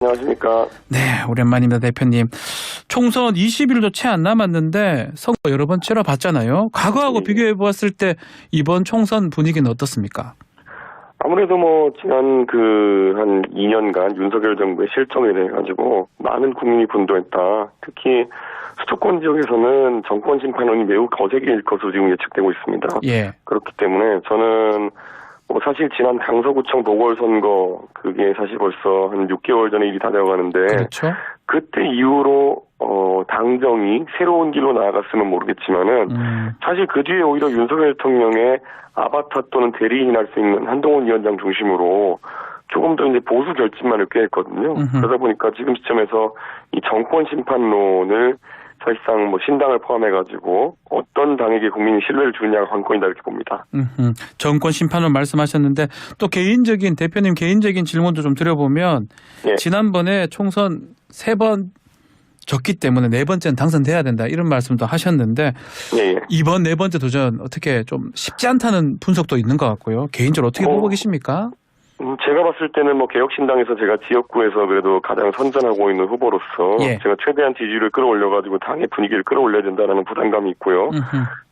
안녕하십니까. 네, 오랜만입니다, 대표님. 총선 20일도 채 안 남았는데 선거 여러 번 치러봤잖아요. 과거하고 비교해 보았을 때 이번 총선 분위기는 어떻습니까? 아무래도 지난 한 2년간 윤석열 정부의 실정에 대해 가지고 많은 국민이 분노했다. 특히 수도권 지역에서는 정권 심판론이 매우 거세게 일 것으로 지금 예측되고 있습니다. 예. 그렇기 때문에 저는 사실 지난 강서구청 보궐선거 그게 사실 벌써 한 6개월 전에 일이 다 되어가는데 그렇죠. 그때 이후로 당정이 새로운 길로 나아갔으면 모르겠지만은 사실 그 뒤에 오히려 윤석열 대통령의 아바타 또는 대리인이 할 수 있는 한동훈 위원장 중심으로 조금 더 이제 보수 결집만을 꾀했거든요. 그러다 보니까 지금 시점에서 이 정권 심판론을 사실상 신당을 포함해가지고 어떤 당에게 국민이 신뢰를 주느냐가 관건이다 이렇게 봅니다. 정권 심판론 말씀하셨는데 또 대표님 개인적인 질문도 좀 드려보면 예. 지난번에 총선 3번 졌기 때문에 4번째는 당선돼야 된다 이런 말씀도 하셨는데 예. 이번 4번째 도전 어떻게 좀 쉽지 않다는 분석도 있는 것 같고요. 개인적으로 어떻게 보고 계십니까? 제가 봤을 때는 개혁신당에서 제가 지역구에서 그래도 가장 선전하고 있는 후보로서 예. 제가 최대한 지지율을 끌어올려가지고 당의 분위기를 끌어올려야 된다는 부담감이 있고요.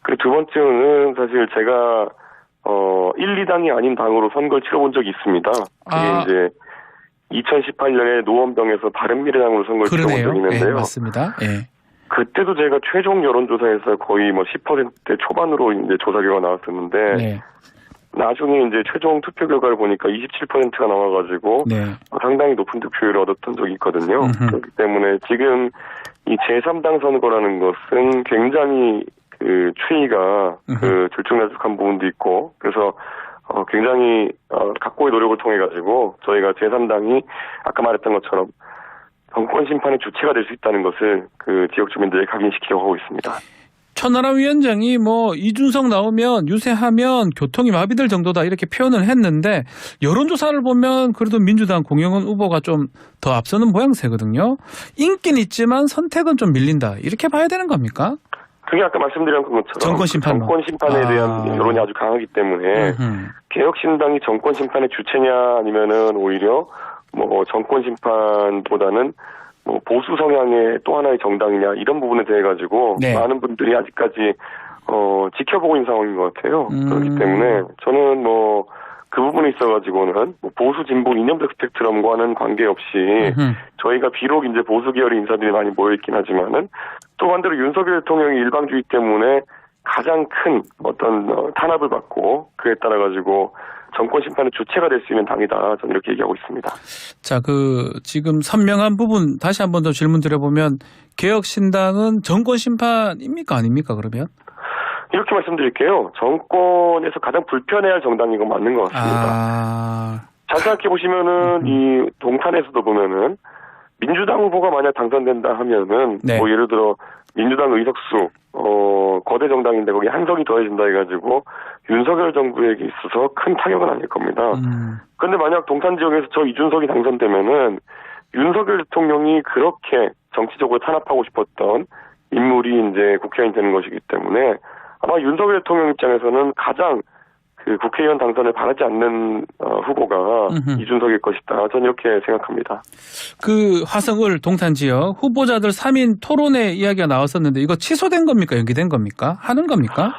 그리고 두 번째는 사실 제가 1, 2당이 아닌 당으로 선거를 치러본 적이 있습니다. 그게 이제 2018년에 노원병에서 바른미래당으로 선거를 치러본 적이 있는데요. 네, 맞습니다. 예. 그때도 제가 최종 여론조사에서 거의 10%대 초반으로 이제 조사 결과가 나왔었는데 네. 나중에 이제 최종 투표 결과를 보니까 27%가 나와가지고 네. 상당히 높은 득표율을 얻었던 적이 있거든요. 그렇기 때문에 지금 이 제3당 선거라는 것은 굉장히 추이가 들쭉날쭉한 부분도 있고 그래서 굉장히 각고의 노력을 통해 가지고 저희가 제3당이 아까 말했던 것처럼 정권 심판의 주체가 될 수 있다는 것을 지역 주민들에게 각인시키려고 하고 있습니다. 천하람 위원장이 이준석 나오면 유세하면 교통이 마비될 정도다 이렇게 표현을 했는데 여론조사를 보면 그래도 민주당 공영훈 후보가 좀 더 앞서는 모양새거든요. 인기는 있지만 선택은 좀 밀린다 이렇게 봐야 되는 겁니까? 그게 아까 말씀드린 것처럼 정권 심판에 대한 여론이 아주 강하기 때문에 개혁신당이 정권 심판의 주체냐 아니면은 오히려 정권 심판보다는 보수 성향의 또 하나의 정당이냐 이런 부분에 대해 가지고 네. 많은 분들이 아직까지 지켜보고 있는 상황인 것 같아요. 그렇기 때문에 저는 그 부분에 있어가지고는 보수 진보 이념적 스펙트럼과는 관계없이 저희가 비록 이제 보수 계열의 인사들이 많이 모여있긴 하지만은 또 반대로 윤석열 대통령이 일방주의 때문에 가장 큰 어떤 탄압을 받고 그에 따라 가지고 정권 심판의 주체가 될 수 있는 당이다. 저는 이렇게 얘기하고 있습니다. 자, 지금 선명한 부분 다시 한 번 더 질문 드려보면 개혁신당은 정권 심판입니까 아닙니까 그러면? 이렇게 말씀드릴게요. 정권에서 가장 불편해할 정당인 건 맞는 것 같습니다. 잘 생각해 보시면은 이 동탄에서도 보면은 민주당 후보가 만약 당선된다 하면은 네. 예를 들어 민주당 의석수 거대 정당인데 거기 한석이 더해진다 해가지고 윤석열 정부에게 있어서 큰 타격은 아닐 겁니다. 그런데 만약 동탄 지역에서 저 이준석이 당선되면은 윤석열 대통령이 그렇게 정치적으로 탄압하고 싶었던 인물이 이제 국회의원이 되는 것이기 때문에 아마 윤석열 대통령 입장에서는 가장 국회의원 당선을 바라지 않는 후보가 이준석일 것이다. 저는 이렇게 생각합니다. 화성을 동탄 지역 후보자들 3인 토론회 이야기가 나왔었는데 이거 취소된 겁니까? 연기된 겁니까? 하는 겁니까?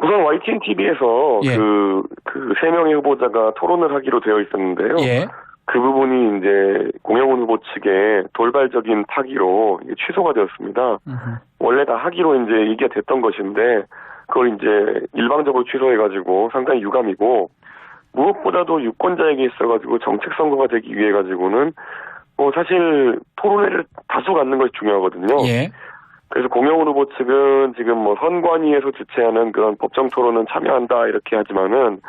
우선 YTN TV에서 예. 그 3명의 후보자가 토론을 하기로 되어 있었는데요. 예. 그 부분이 이제 공영훈 후보 측의 돌발적인 파기로 취소가 되었습니다. 원래 다 하기로 이제 얘기가 됐던 것인데 그걸 이제 일방적으로 취소해가지고 상당히 유감이고 무엇보다도 유권자에게 있어가지고 정책 선거가 되기 위해 가지고는 사실 토론회를 다수 갖는 것이 중요하거든요. 예. 그래서 공영훈 후보 측은 지금 선관위에서 주최하는 그런 법정 토론은 참여한다 이렇게 하지만은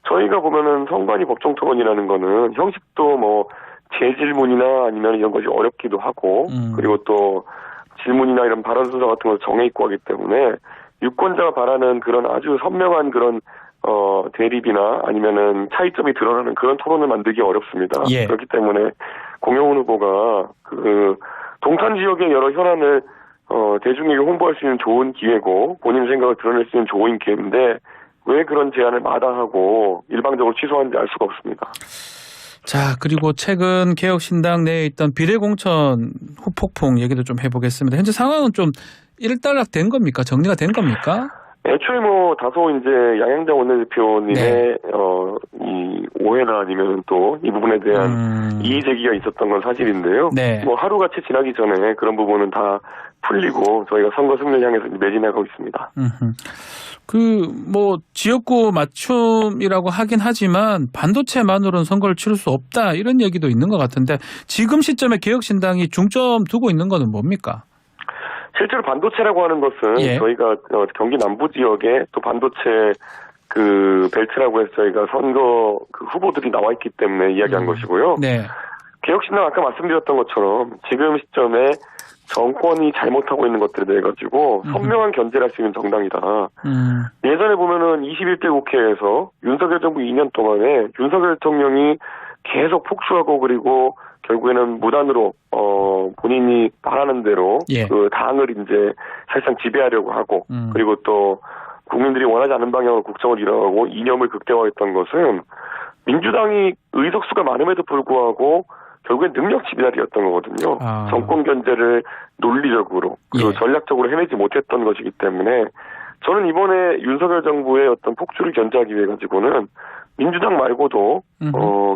저희가 보면은 선관위 법정 토론이라는 거는 형식도 재질문이나 아니면 이런 것이 어렵기도 하고 그리고 또 질문이나 이런 발언 순서 같은 걸 정해 있고 하기 때문에 유권자가 바라는 그런 아주 선명한 그런 대립이나 아니면은 차이점이 드러나는 그런 토론을 만들기 어렵습니다. 예. 그렇기 때문에 공영훈 후보가 동탄 지역의 여러 현안을 대중에게 홍보할 수 있는 좋은 기회고 본인 생각을 드러낼 수 있는 좋은 기회인데 왜 그런 제안을 마다하고 일방적으로 취소하는지 알 수가 없습니다. 자, 그리고 최근 개혁신당 내에 있던 비례공천 후폭풍 얘기도 좀 해보겠습니다. 현재 상황은 좀 일단락된 겁니까? 정리가 된 겁니까? 애초에 뭐 다소 이제 양양자 원내대표님의 이 오해나 아니면 또 이 부분에 대한 이의 제기가 있었던 건 사실인데요. 네. 뭐 하루같이 지나기 전에 그런 부분은 다 풀리고 저희가 선거 승리를 향해서 매진해가고 있습니다. 뭐 지역구 맞춤이라고 하긴 하지만 반도체만으로는 선거를 치를 수 없다 이런 얘기도 있는 것 같은데 지금 시점에 개혁신당이 중점 두고 있는 거는 뭡니까? 실제로 반도체라고 하는 것은 저희가 경기 남부 지역에 또 반도체 그 벨트라고 해서 저희가 선거 그 후보들이 나와 있기 때문에 이야기한 것이고요. 네. 개혁신당 아까 말씀드렸던 것처럼 지금 시점에 정권이 잘못하고 있는 것들에 대해 가지고 선명한 견제를 할 수 있는 정당이다. 예전에 보면은 21대 국회에서 윤석열 정부 2년 동안에 윤석열 대통령이 계속 폭주하고 그리고 결국에는 무단으로 본인이 바라는 대로 그 당을 이제 사실상 지배하려고 하고 그리고 또 국민들이 원하지 않는 방향으로 국정을 이뤄가고 이념을 극대화했던 것은 민주당이 의석수가 많음에도 불구하고 결국엔 능력 지배자리였던 거거든요. 정권 견제를 논리적으로 그리고 전략적으로 해내지 못했던 것이기 때문에 저는 이번에 윤석열 정부의 어떤 폭주를 견제하기 위해 가지고는 민주당 말고도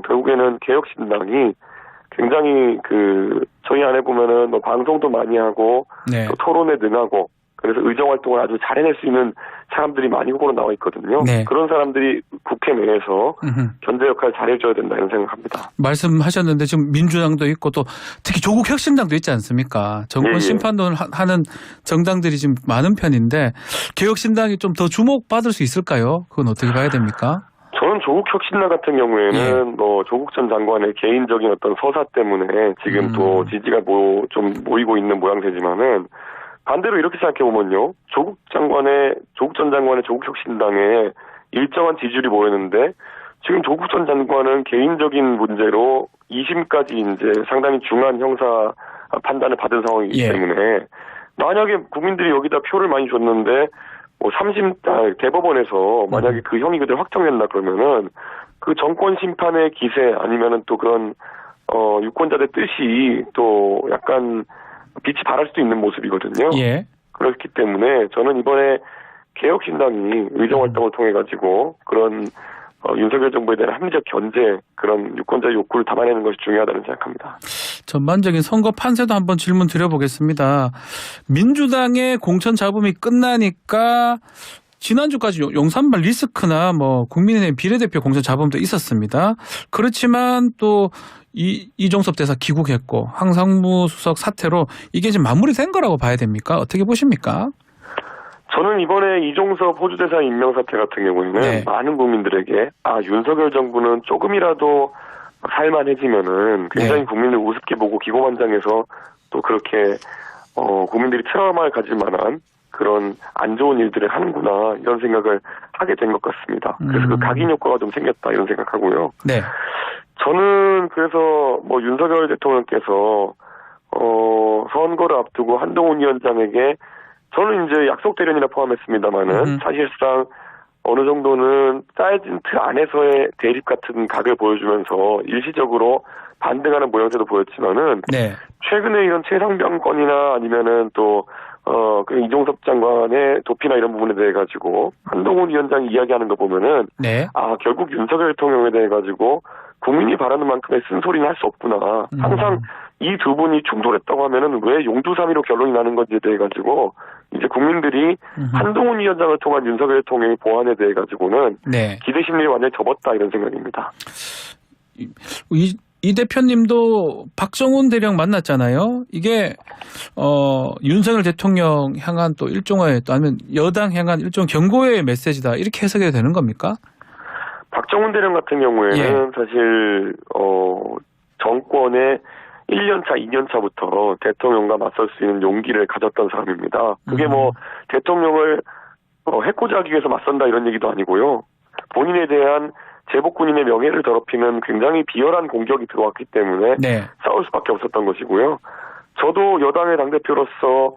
결국에는 개혁신당이 굉장히 저희 안에 보면은 뭐 방송도 많이 하고 또 토론에 능하고 그래서 의정 활동을 아주 잘 해낼 수 있는 사람들이 많이 후보로 나와 있거든요. 그런 사람들이 국회 내에서 견제 역할을 잘해줘야 된다 이런 생각합니다. 말씀하셨는데 지금 민주당도 있고 또 특히 조국 혁신당도 있지 않습니까? 정권 심판론을 하는 정당들이 지금 많은 편인데 개혁신당이 좀 더 주목받을 수 있을까요? 그건 어떻게 봐야 됩니까? 저는 조국 혁신당 같은 경우에는 뭐 조국 전 장관의 개인적인 어떤 서사 때문에 지금 또 지지가 좀 모이고 있는 모양새지만은 반대로 이렇게 생각해보면요. 조국 전 장관의 조국 혁신당에 일정한 지지율이 모였는데 지금 조국 전 장관은 개인적인 문제로 2심까지 이제 상당히 중한 형사 판단을 받은 상황이기 때문에 만약에 국민들이 여기다 표를 많이 줬는데 뭐 대법원에서 만약에 그 형이 그대로 확정된다 그러면은 그 정권 심판의 기세 아니면은 또 그런 유권자들의 뜻이 또 약간 빛이 발할 수도 있는 모습이거든요. 그렇기 때문에 저는 이번에 개혁신당이 의정활동을 통해 가지고 그런 윤석열 정부에 대한 합리적 견제 그런 유권자의 욕구를 담아내는 것이 중요하다는 생각합니다. 전반적인 선거 판세도 한번 질문 드려보겠습니다. 민주당의 공천 잡음이 끝나니까 지난주까지 용산발 리스크나 뭐 국민의힘 비례대표 공천 잡음도 있었습니다. 그렇지만 또 이종섭 대사 귀국했고 황상무 수석 사태로 이게 지금 마무리된 거라고 봐야 됩니까? 어떻게 보십니까? 저는 이번에 이종섭 호주대사 임명 사태 같은 경우에는 많은 국민들에게 윤석열 정부는 조금이라도 살만해지면은 굉장히 국민을 우습게 보고 기고만장해서 또 그렇게 국민들이 트라우마를 가질 만한 그런 안 좋은 일들을 하는구나 이런 생각을 하게 된 것 같습니다. 그래서 그 각인 효과가 좀 생겼다 이런 생각하고요. 저는 그래서 뭐 윤석열 대통령께서 선거를 앞두고 한동훈 위원장에게 저는 이제 약속 대련이라 포함했습니다만은 사실상 어느 정도는 짜여진 틀 안에서의 대립 같은 각을 보여주면서 일시적으로 반등하는 모양새도 보였지만은 최근에 이런 최상병 건이나 아니면은 또 그 이종섭 장관의 도피나 이런 부분에 대해 가지고 한동훈 위원장이 이야기하는 거 보면은 결국 윤석열 대통령에 대해 가지고 국민이 바라는 만큼의 쓴소리는 할 수 없구나. 항상 이 두 분이 충돌했다고 하면은 왜 용두사미로 결론이 나는 건지에 대해 가지고 이제 국민들이 한동훈 위원장을 통한 윤석열 대통령의 보안에 대해 가지고는 기대 심리를 완전히 접었다 이런 생각입니다. 이 대표님도 박정훈 대령 만났잖아요. 이게 윤석열 대통령 향한 또 일종의 또 아니면 여당 향한 일종 경고의 메시지다 이렇게 해석해도 되는 겁니까? 박정훈 대령 같은 경우에는 사실 정권의 1년차, 2년차부터 대통령과 맞설 수 있는 용기를 가졌던 사람입니다. 그게 뭐 대통령을 해코지 하기 위해서 맞선다 이런 얘기도 아니고요. 본인에 대한 제복군인의 명예를 더럽히는 굉장히 비열한 공격이 들어왔기 때문에 싸울 수밖에 없었던 것이고요. 저도 여당의 당대표로서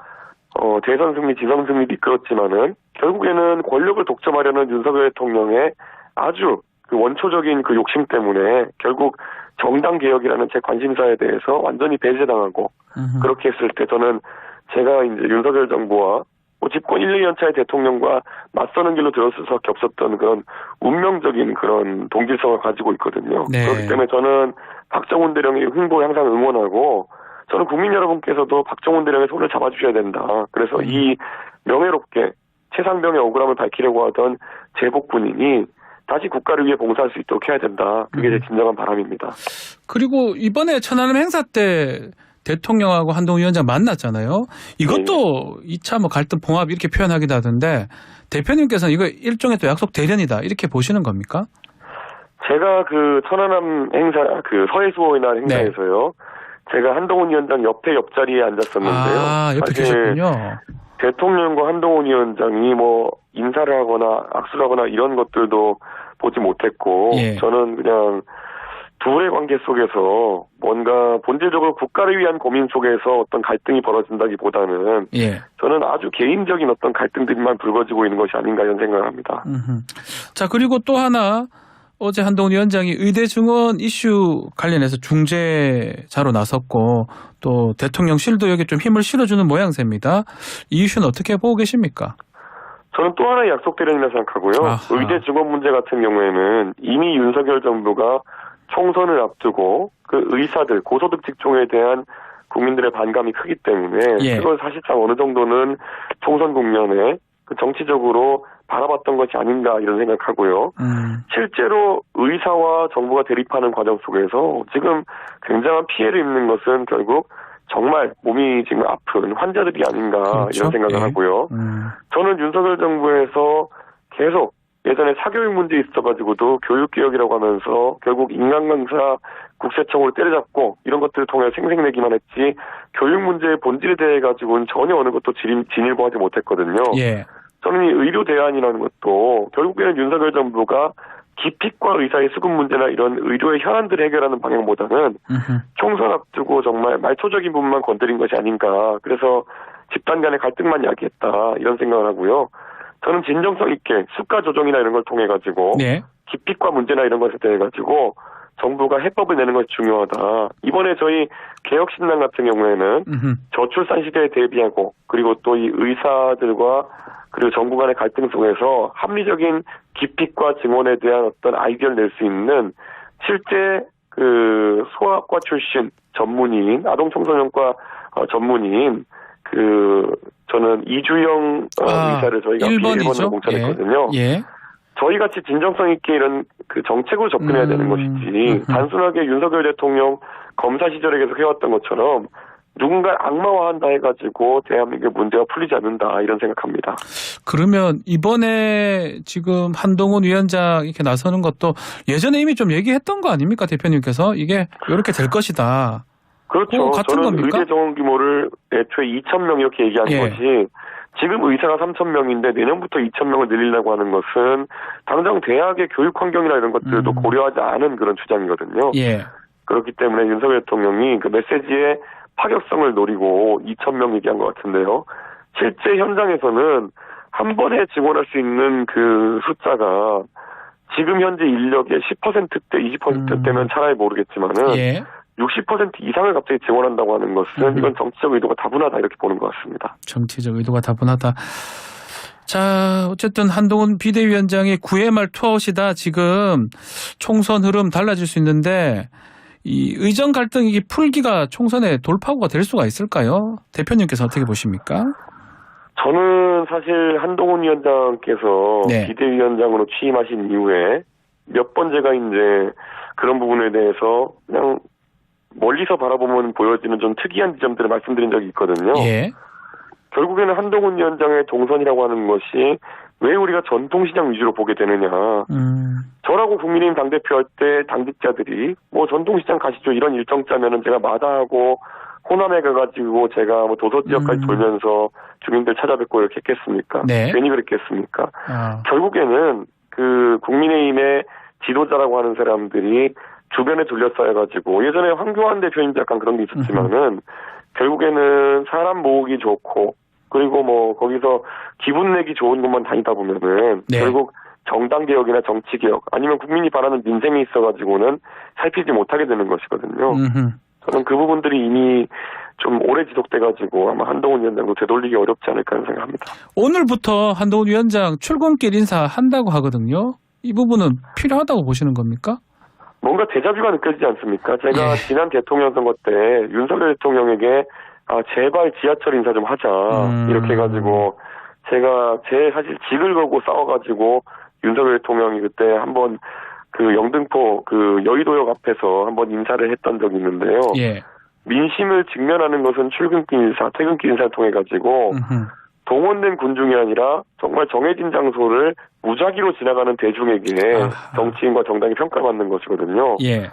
대선 승리, 지선 승리를 이끌었지만은 결국에는 권력을 독점하려는 윤석열 대통령의 아주 그 원초적인 그 욕심 때문에 결국 정당 개혁이라는 제 관심사에 대해서 완전히 배제당하고 그렇게 했을 때 저는 제가 이제 윤석열 정부와 집권 1, 2년 차의 대통령과 맞서는 길로 들었을 수밖에 없었던 그런 운명적인 그런 동질성을 가지고 있거든요. 네. 그렇기 때문에 저는 박정훈 대령의 횡보 항상 응원하고 저는 국민 여러분께서도 박정훈 대령의 손을 잡아주셔야 된다. 그래서 이 명예롭게 최상병의 억울함을 밝히려고 하던 제복 군인이 다시 국가를 위해 봉사할 수 있도록 해야 된다. 그게 제 진정한 바람입니다. 그리고 이번에 천안함 행사 때 대통령하고 한동훈 위원장 만났잖아요. 이것도 2차 뭐 갈등 봉합 이렇게 표현하기도 하던데 대표님께서는 이거 일종의 또 약속 대련이다 이렇게 보시는 겁니까? 제가 그 천안함 행사 그 서해수호의 날 행사에서요. 제가 한동훈 위원장 옆자리에 앉았었는데요. 아, 옆에 계셨군요. 대통령과 한동훈 위원장이 뭐 인사를 하거나 악수를 하거나 이런 것들도 보지 못했고 저는 그냥 둘의 관계 속에서 뭔가 본질적으로 국가를 위한 고민 속에서 어떤 갈등이 벌어진다기보다는 저는 아주 개인적인 어떤 갈등들만 불거지고 있는 것이 아닌가 이런 생각을 합니다. 자, 그리고 또 하나 어제 한동훈 위원장이 의대 증원 이슈 관련해서 중재자로 나섰고 또 대통령실도 여기 좀 힘을 실어주는 모양새입니다. 이 이슈는 어떻게 보고 계십니까? 저는 또 하나의 약속 대련이라 생각하고요. 아하. 의대 증원 문제 같은 경우에는 이미 윤석열 정부가 총선을 앞두고 그 의사들 고소득 직종에 대한 국민들의 반감이 크기 때문에 그걸 사실상 어느 정도는 총선 국면에 그 정치적으로 바라봤던 것이 아닌가 이런 생각하고요. 실제로 의사와 정부가 대립하는 과정 속에서 지금 굉장한 피해를 입는 것은 결국 정말 몸이 지금 아픈 환자들이 아닌가 그렇죠? 이런 생각을 하고요. 저는 윤석열 정부에서 계속 예전에 사교육 문제 있어가지고도 교육개혁이라고 하면서 결국 인간강사 국세청으로 때려잡고 이런 것들을 통해 생색내기만 했지 교육 문제의 본질에 대해 가지고는 전혀 어느 것도 진일보하지 못했거든요. 저는 이 의료 대안이라는 것도 결국에는 윤석열 정부가 기피과 의사의 수급 문제나 이런 의료의 현안들을 해결하는 방향보다는 총선 앞두고 정말 말초적인 부분만 건드린 것이 아닌가. 그래서 집단 간의 갈등만 야기했다 이런 생각을 하고요. 저는 진정성 있게 수가 조정이나 이런 걸 통해 가지고 기피과 문제나 이런 것에 대해 가지고 정부가 해법을 내는 것이 중요하다. 이번에 저희 개혁신당 같은 경우에는 저출산 시대에 대비하고 그리고 또 이 의사들과 그리고 정부 간의 갈등 속에서 합리적인 기피과 증원에 대한 어떤 아이디어를 낼 수 있는 실제 그 소아과 출신 전문의인 아동청소년과 전문의인 그 저는 이주영 의사를 저희가 1번으로 공천했거든요. 저희같이 진정성 있게 이런 그 정책으로 접근해야 되는 것이지 단순하게 윤석열 대통령 검사 시절에 계속 해왔던 것처럼 누군가 악마화한다 해가지고 대한민국의 문제가 풀리지 않는다 이런 생각합니다. 그러면 이번에 지금 한동훈 위원장 이렇게 나서는 것도 예전에 이미 좀 얘기했던 거 아닙니까 대표님께서 이게 이렇게 될 것이다. 그렇죠. 같은 저는 겁니까? 의대 정원 규모를 애초에 2,000명 이렇게 얘기한 것이 지금 의사가 3,000명인데 내년부터 2,000명을 늘리려고 하는 것은 당장 대학의 교육 환경이나 이런 것들도 고려하지 않은 그런 주장이거든요. 그렇기 때문에 윤석열 대통령이 그 메시지의 파격성을 노리고 2,000명 얘기한 것 같은데요. 실제 현장에서는 한 번에 증원할 수 있는 그 숫자가 지금 현재 인력의 10%대, 20%대면 차라리 모르겠지만은 60% 이상을 갑자기 증원한다고 하는 것은 이건 정치적 의도가 다분하다 이렇게 보는 것 같습니다. 정치적 의도가 다분하다. 자, 어쨌든 한동훈 비대위원장의 9회 말 투아웃이다. 지금 총선 흐름 달라질 수 있는데 이 의정 갈등이 풀기가 총선의 돌파구가 될 수가 있을까요? 대표님께서 어떻게 보십니까? 저는 사실 한동훈 위원장께서 비대위원장으로 취임하신 이후에 몇 번 제가 이제 그런 부분에 대해서 그냥 멀리서 바라보면 보여지는 좀 특이한 지점들을 말씀드린 적이 있거든요. 결국에는 한동훈 위원장의 동선이라고 하는 것이 왜 우리가 전통시장 위주로 보게 되느냐. 저라고 국민의힘 당대표 할 때 당직자들이 뭐 전통시장 가시죠 이런 일정 짜면은 제가 마다하고 호남에 가가지고 제가 뭐 도서지역까지 돌면서 주민들 찾아뵙고 이렇게 했겠습니까? 괜히 그랬겠습니까? 결국에는 그 국민의힘의 지도자라고 하는 사람들이 주변에 둘러싸여가지고 예전에 황교안 대표님도 약간 그런 게 있었지만은 결국에는 사람 모으기 좋고 그리고 뭐 거기서 기분 내기 좋은 곳만 다니다 보면은 결국 정당 개혁이나 정치 개혁 아니면 국민이 바라는 민생이 있어가지고는 살피지 못하게 되는 것이거든요. 저는 그 부분들이 이미 좀 오래 지속돼가지고 아마 한동훈 위원장도 되돌리기 어렵지 않을까 하는 생각합니다. 오늘부터 한동훈 위원장 출근길 인사한다고 하거든요. 이 부분은 필요하다고 보시는 겁니까? 뭔가 데자뷰가 느껴지지 않습니까? 제가 지난 대통령 선거 때 윤석열 대통령에게 제발 지하철 인사 좀 하자 이렇게 해가지고 제가 제 사실 직을 걸고 싸워가지고 윤석열 대통령이 그때 한번 그 영등포 그 여의도역 앞에서 한번 인사를 했던 적이 있는데요. 예. 민심을 직면하는 것은 출근길 인사, 퇴근길 인사를 통해 가지고 동원된 군중이 아니라 정말 정해진 장소를 무작위로 지나가는 대중에게 정치인과 정당이 평가받는 것이거든요. 예.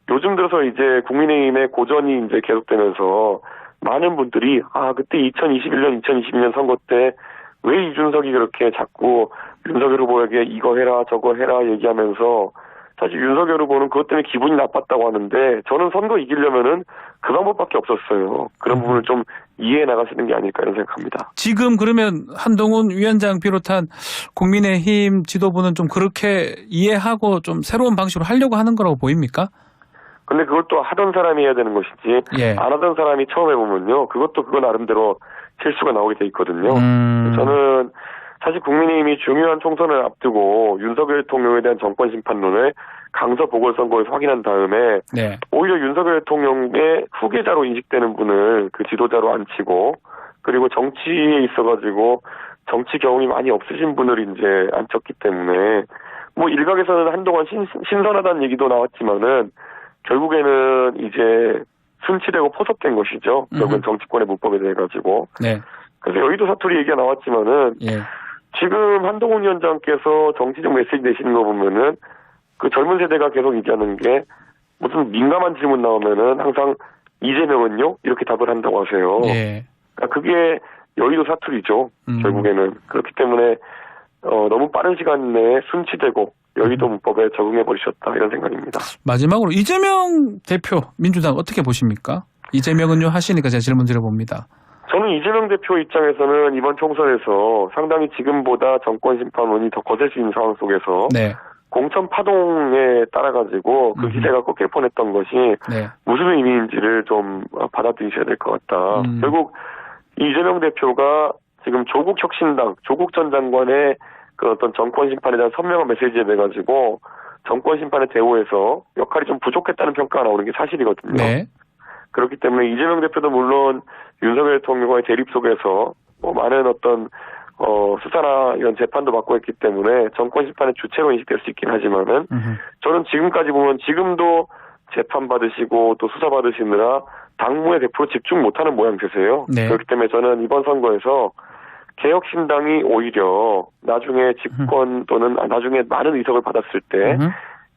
요즘 들어서 이제 국민의힘의 고전이 이제 계속되면서 많은 분들이 그때 2021년, 2022년 선거 때 왜 이준석이 그렇게 자꾸 윤석열 후보에게 이거 해라 저거 해라 얘기하면서 사실 윤석열 후보는 그것 때문에 기분이 나빴다고 하는데 저는 선거 이기려면은 그 방법밖에 없었어요. 그런 부분을 좀 이해해 나가시는 게 아닐까 이런 생각합니다. 지금 그러면 한동훈 위원장 비롯한 국민의힘 지도부는 좀 그렇게 이해하고 좀 새로운 방식으로 하려고 하는 거라고 보입니까? 근데 그걸 또 하던 사람이 해야 되는 것이지 안 하던 사람이 처음 해보면요. 그것도 그거 나름대로 실수가 나오게 돼 있거든요. 저는 사실 국민의힘이 중요한 총선을 앞두고 윤석열 대통령에 대한 정권 심판론을 강서 보궐선거에서 확인한 다음에 오히려 윤석열 대통령의 후계자로 인식되는 분을 그 지도자로 앉히고 그리고 정치에 있어가지고 정치 경험이 많이 없으신 분을 이제 앉혔기 때문에 뭐 일각에서는 한동안 신선하다는 얘기도 나왔지만은 결국에는 이제 순치되고 포섭된 것이죠. 결국은 정치권의 문법에 대해 가지고. 그래서 여의도 사투리 얘기가 나왔지만은 지금 한동훈 위원장께서 정치적 메시지 내시는 거 보면은 그 젊은 세대가 계속 얘기하는 게 무슨 민감한 질문 나오면은 항상 이재명은요 이렇게 답을 한다고 하세요. 그러니까 그게 여의도 사투리죠. 결국에는 그렇기 때문에 너무 빠른 시간 내에 순치되고 여의도 문법에 적응해버리셨다 이런 생각입니다. 마지막으로 이재명 대표 민주당 어떻게 보십니까? 이재명은요 하시니까 제가 질문 드려봅니다. 저는 이재명 대표 입장에서는 이번 총선에서 상당히 지금보다 정권 심판론이 더 거셀 수 있는 상황 속에서 공천 파동에 따라가지고 그 기세가 꺾일 뻔했던 것이 무슨 의미인지를 좀 받아들이셔야 될 것 같다. 결국 이재명 대표가 지금 조국 혁신당, 조국 전 장관의 그 어떤 정권 심판에 대한 선명한 메시지에 대해 가지고 정권 심판의 대우에서 역할이 좀 부족했다는 평가가 나오는 게 사실이거든요. 그렇기 때문에 이재명 대표도 물론 윤석열 대통령과의 대립 속에서 뭐 많은 어떤 수사나 이런 재판도 받고 했기 때문에 정권 심판의 주체로 인식될 수 있긴 하지만은 저는 지금까지 보면 지금도 재판 받으시고 또 수사 받으시느라 당무에 100% 집중 못하는 모양새세요. 그렇기 때문에 저는 이번 선거에서 개혁신당이 오히려 나중에 집권 또는 나중에 많은 의석을 받았을 때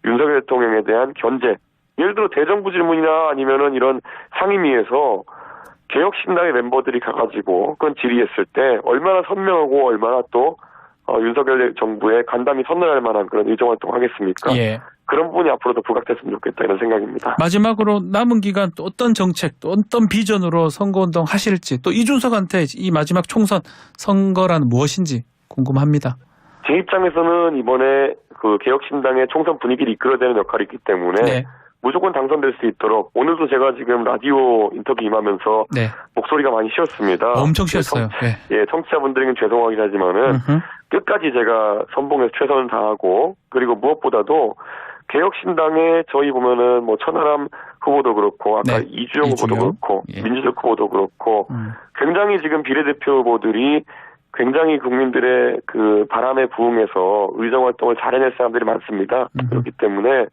윤석열 대통령에 대한 견제, 예를 들어 대정부 질문이나 아니면은 이런 상임위에서 개혁신당의 멤버들이 가가지고 그건 질의했을 때 얼마나 선명하고 얼마나 또 윤석열 정부에 간담이 선언할 만한 그런 의정활동 하겠습니까? 그런 부분이 앞으로도 부각됐으면 좋겠다 이런 생각입니다. 마지막으로 남은 기간 또 어떤 정책, 또 어떤 비전으로 선거운동 하실지 또 이준석한테 이 마지막 총선 선거란 무엇인지 궁금합니다. 제 입장에서는 이번에 그 개혁신당의 총선 분위기를 이끌어내는 역할이 있기 때문에 무조건 당선될 수 있도록 오늘도 제가 지금 라디오 인터뷰 임하면서 목소리가 많이 쉬었습니다. 엄청 쉬었어요. 청취자분들에게는 죄송하긴 하지만은 끝까지 제가 선봉에서 최선을 다하고 그리고 무엇보다도 개혁신당에 저희 보면은 뭐 천하람 후보도 그렇고 아까 이주영 후보도 그렇고 민주적 후보도 그렇고 굉장히 지금 비례대표 후보들이 굉장히 국민들의 그 바람에 부응해서 의정활동을 잘 해낼 사람들이 많습니다. 그렇기 때문에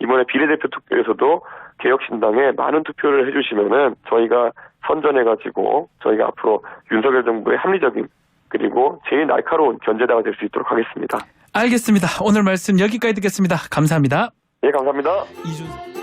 이번에 비례대표 투표에서도 개혁신당에 많은 투표를 해주시면은 저희가 선전해가지고 저희가 앞으로 윤석열 정부의 합리적인 그리고 제일 날카로운 견제다가 될 수 있도록 하겠습니다. 알겠습니다. 오늘 말씀 여기까지 듣겠습니다. 감사합니다. 예, 감사합니다. 이준석